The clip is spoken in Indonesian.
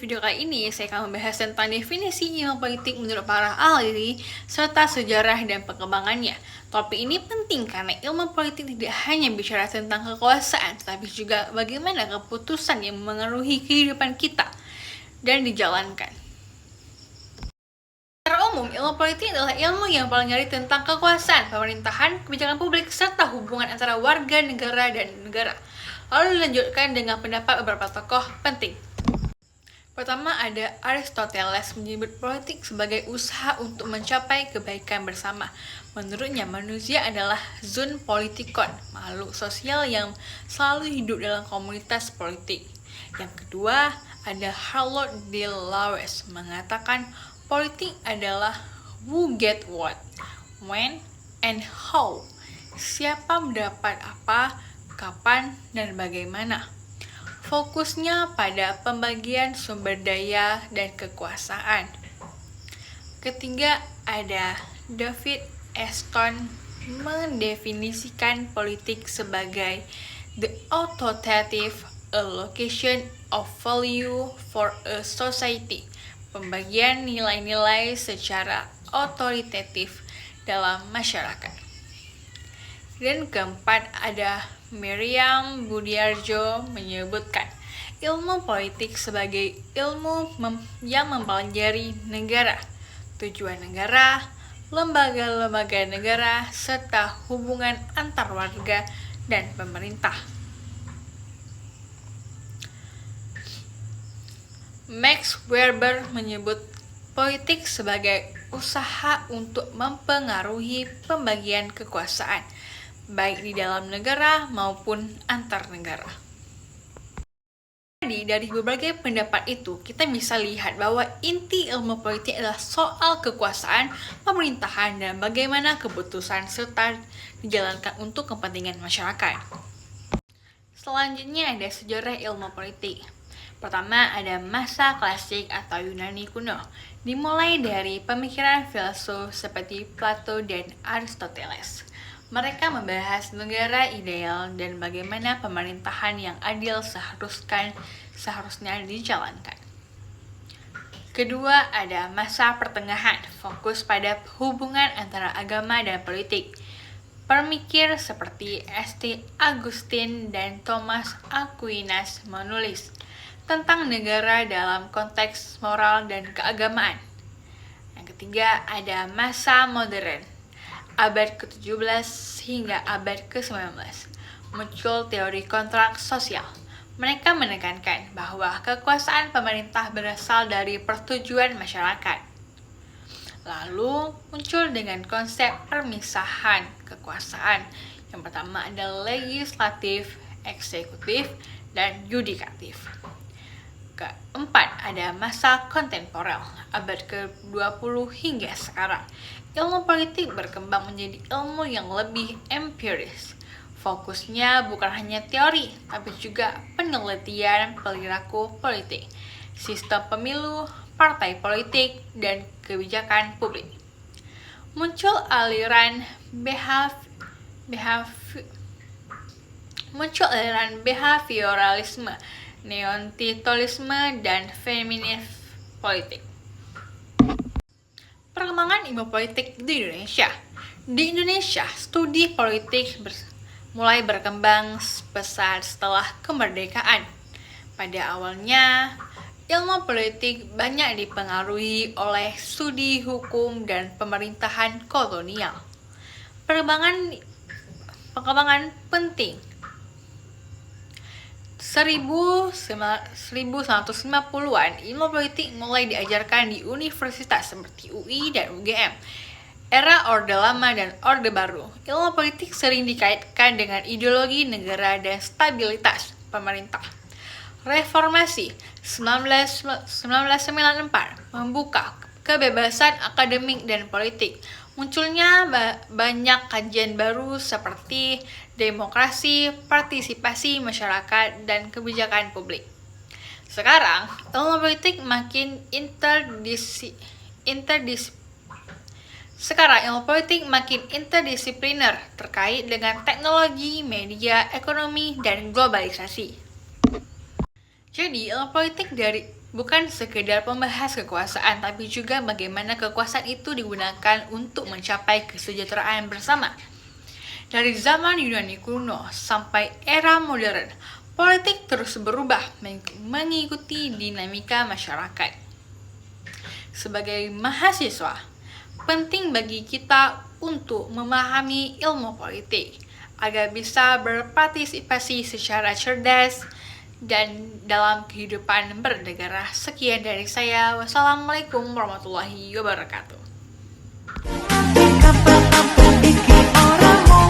video kali ini, saya akan membahas tentang definisi ilmu politik menurut para ahli, serta sejarah dan perkembangannya. Topik ini penting karena ilmu politik tidak hanya bicara tentang kekuasaan, tetapi juga bagaimana keputusan yang mengaruhi kehidupan kita dan dijalankan. Secara umum, ilmu politik adalah ilmu yang mempelajari tentang kekuasaan, pemerintahan, kebijakan publik, serta hubungan antara warga negara dan negara. Lalu dilanjutkan dengan pendapat beberapa tokoh penting. Pertama, ada Aristoteles menyebut politik sebagai usaha untuk mencapai kebaikan bersama. Menurutnya, manusia adalah zoon politikon, makhluk sosial yang selalu hidup dalam komunitas politik. Yang kedua, ada Harold de Lauwers mengatakan politik adalah who get what, when, and how. Siapa mendapat apa, kapan, dan bagaimana. Fokusnya pada pembagian sumber daya dan kekuasaan. Ketiga, ada David Easton mendefinisikan politik sebagai the authoritative allocation of value for a society, pembagian nilai-nilai secara otoritatif dalam masyarakat. Dan keempat, ada Miriam Budiarjo menyebutkan ilmu politik sebagai ilmu yang mempelajari negara, tujuan negara, lembaga-lembaga negara, serta hubungan antar warga dan pemerintah. Max Weber menyebut politik sebagai usaha untuk mempengaruhi pembagian kekuasaan, baik di dalam negara maupun antar negara. Jadi, dari berbagai pendapat itu, kita bisa lihat bahwa inti ilmu politik adalah soal kekuasaan, pemerintahan, dan bagaimana keputusan serta dijalankan untuk kepentingan masyarakat. Selanjutnya ada sejarah ilmu politik. Pertama, ada masa klasik atau Yunani kuno, dimulai dari pemikiran filsuf seperti Plato dan Aristoteles. Mereka membahas negara ideal dan bagaimana pemerintahan yang adil seharusnya dijalankan. Kedua, ada masa pertengahan, fokus pada hubungan antara agama dan politik. Pemikir seperti St. Augustine dan Thomas Aquinas menulis tentang negara dalam konteks moral dan keagamaan. Yang ketiga, ada masa modern, abad ke-17 hingga abad ke-19. Muncul teori kontrak sosial. Mereka menekankan bahwa kekuasaan pemerintah berasal dari persetujuan masyarakat. Lalu muncul dengan konsep permisahan kekuasaan. Yang pertama ada legislatif, eksekutif, dan yudikatif. Keempat, ada masa kontemporer, abad ke-20 hingga sekarang. Ilmu politik berkembang menjadi ilmu yang lebih empiris. Fokusnya bukan hanya teori, tapi juga penelitian perilaku politik, sistem pemilu, partai politik, dan kebijakan publik. Muncul aliran behavioralisme, neotitolisme, dan feminis politik. Perkembangan ilmu politik di Indonesia. Di Indonesia, studi politik mulai berkembang pesat setelah kemerdekaan. Pada awalnya, ilmu politik banyak dipengaruhi oleh studi hukum dan pemerintahan kolonial. Perkembangan penting 1950-an, ilmu politik mulai diajarkan di universitas seperti UI dan UGM. Era Orde Lama dan Orde Baru, ilmu politik sering dikaitkan dengan ideologi negara dan stabilitas pemerintah. Reformasi 1994 membuka kebebasan akademik dan politik. Munculnya banyak kajian baru seperti demokrasi, partisipasi masyarakat, dan kebijakan publik. Sekarang, ilmu politik makin interdisipliner terkait dengan teknologi, media, ekonomi, dan globalisasi. Jadi, ilmu politik dari bukan sekedar membahas kekuasaan, tapi juga bagaimana kekuasaan itu digunakan untuk mencapai kesejahteraan bersama. Dari zaman Yunani kuno sampai era modern, politik terus berubah mengikuti dinamika masyarakat. Sebagai mahasiswa, penting bagi kita untuk memahami ilmu politik agar bisa berpartisipasi secara cerdas dan dalam kehidupan bernegara. Sekian dari saya. Wassalamualaikum warahmatullahi wabarakatuh. Iki ora mau